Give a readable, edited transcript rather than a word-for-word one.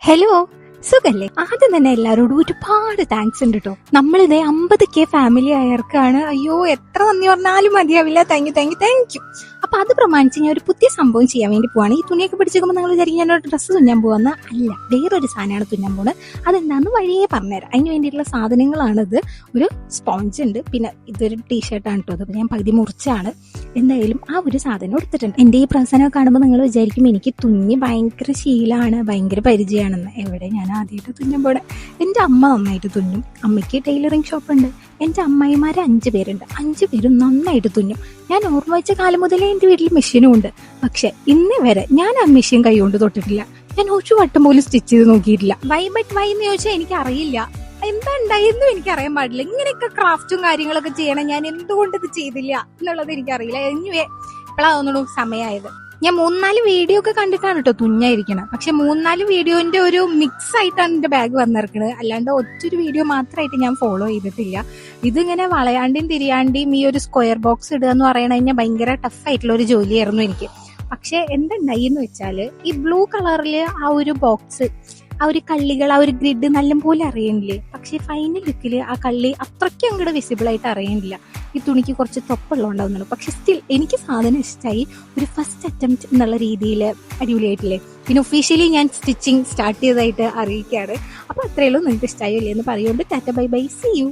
Hello, സുഖല്ലേ? ആദ്യം തന്നെ എല്ലാവരോടും ഒരുപാട് താങ്ക്സ് ഉണ്ട് കേട്ടോ. നമ്മളിതേ 50K ഫാമിലി ആയവർക്കാണ്. അയ്യോ, എത്ര നന്ദി പറഞ്ഞാലും മതിയാവില്ല. Thank you thank you thank you. അപ്പൊ അത് പ്രമാണിച്ച് ഞാൻ ഒരു പുതിയ സംഭവം ചെയ്യാൻ വേണ്ടി പോവാണ്. ഈ തുണിയൊക്കെ പിടിച്ചേക്കുമ്പോൾ നിങ്ങൾ വിചാരിക്കും ഞാൻ ഒരു ഡ്രസ്സ് തുന്നാൻ പോവാന്ന്. അല്ല, വേറൊരു സാധനമാണ് തുന്നാൻ പോകുന്നത്. അതെന്താന്ന് വഴിയേ പറഞ്ഞുതരാം. അതിന് വേണ്ടിയിട്ടുള്ള സാധനങ്ങളാണിത്. ഒരു സ്പോഞ്ച് ഉണ്ട്, പിന്നെ ഇതൊരു ടീഷർട്ടാണ് കേട്ടോ. അത് ഞാൻ പകുതി മുറിച്ചാണ്. എന്തായാലും ആ ഒരു സാധനം എടുത്തിട്ടുണ്ട്. എൻ്റെ ഈ പ്രസനം കാണുമ്പോൾ നിങ്ങൾ വിചാരിക്കും എനിക്ക് തുന്നി ഭയങ്കര ശീലമാണ്, ഭയങ്കര പരിചയമാണെന്ന്. എവിടെ, ഞാൻ ആദ്യമായിട്ട് തുന്നാൻ പോണെ. എൻ്റെ അമ്മ നന്നായിട്ട് തുന്നും. അമ്മയ്ക്ക് ടൈലറിങ് ഷോപ്പുണ്ട്. എൻ്റെ അമ്മായിമാർ 5 പേരുണ്ട്. 5 പേരും നന്നായിട്ട് തുന്നും. ഞാൻ ഓർമ്മ വെച്ച കാലം മുതലേ എൻ്റെ വീട്ടിൽ മെഷീനും ഉണ്ട്. പക്ഷെ ഇന്ന് വരെ ഞാൻ ആ മെഷീൻ കൈകൊണ്ട് തൊട്ടിട്ടില്ല. ഞാൻ ഒരു വട്ടം പോലും സ്റ്റിച്ച് ചെയ്ത് നോക്കിയിട്ടില്ല. വൈ എന്ന് ചോദിച്ചാൽ എനിക്ക് അറിയില്ല. എന്താ ഉണ്ടായെന്നും എനിക്ക് അറിയാൻ പാടില്ല. ഇങ്ങനെയൊക്കെ ക്രാഫ്റ്റും കാര്യങ്ങളൊക്കെ ചെയ്യണം. ഞാൻ എന്തുകൊണ്ട് ഇത് ചെയ്തില്ല എന്നുള്ളത് എനിക്കറിയില്ല. ഇപ്പോഴാ തോന്നുന്നു സമയമായത്. ഞാൻ 3-4 വീഡിയോ ഒക്കെ കണ്ടിട്ടാണ് കേട്ടോ തുന്നായിരിക്കണം. പക്ഷെ 3-4 വീഡിയോന്റെ ഒരു മിക്സ് ആയിട്ടാണ് എന്റെ ബാഗ് വന്നിരിക്കുന്നത്. അല്ലാണ്ട് ഒറ്റൊരു വീഡിയോ മാത്രമായിട്ട് ഞാൻ ഫോളോ ചെയ്തിട്ടില്ല. ഇതിങ്ങനെ വളയാണ്ടിയും തിരിയാണ്ടിയും ഈ ഒരു സ്ക്വയർ ബോക്സ് ഇടുക എന്ന് പറയണ കഴിഞ്ഞാൽ ഭയങ്കര ടഫായിട്ടുള്ള ഒരു ജോലിയായിരുന്നു എനിക്ക്. പക്ഷെ എന്തുണ്ടായി എന്ന് വെച്ചാല്, ഈ ബ്ലൂ കളറില് ആ ഒരു ബോക്സ്, ആ ഒരു കള്ളികൾ, ആ ഒരു ഗ്രിഡ് നല്ലപോലെ അറിയണില്ലേ. പക്ഷെ ഫൈനൽ ലുക്കില് ആ കള്ളി അത്രയ്ക്ക് അങ്ങോട്ട് വിസിബിൾ ആയിട്ട് അറിയണില്ല. ഈ തുണിക്ക് കുറച്ച് തൊപ്പുള്ളതുണ്ടാവുന്നുള്ളൂ. പക്ഷെ സ്റ്റിൽ എനിക്ക് സാധനം ഇഷ്ടമായി. ഒരു ഫസ്റ്റ് അറ്റംപ്റ്റ് എന്നുള്ള രീതിയിൽ അടിപൊളിയായിട്ടില്ലേ. പിന്നെ ഒഫീഷ്യലി ഞാൻ സ്റ്റിച്ചിങ് സ്റ്റാർട്ട് ചെയ്തതായിട്ട് അറിയിക്കുകയാണ്. അപ്പൊ അത്രയുള്ളൂ. നിങ്ങൾക്ക് ഇഷ്ടമായില്ലേ എന്ന് പറയുകൊണ്ട് tata bye bye, see U.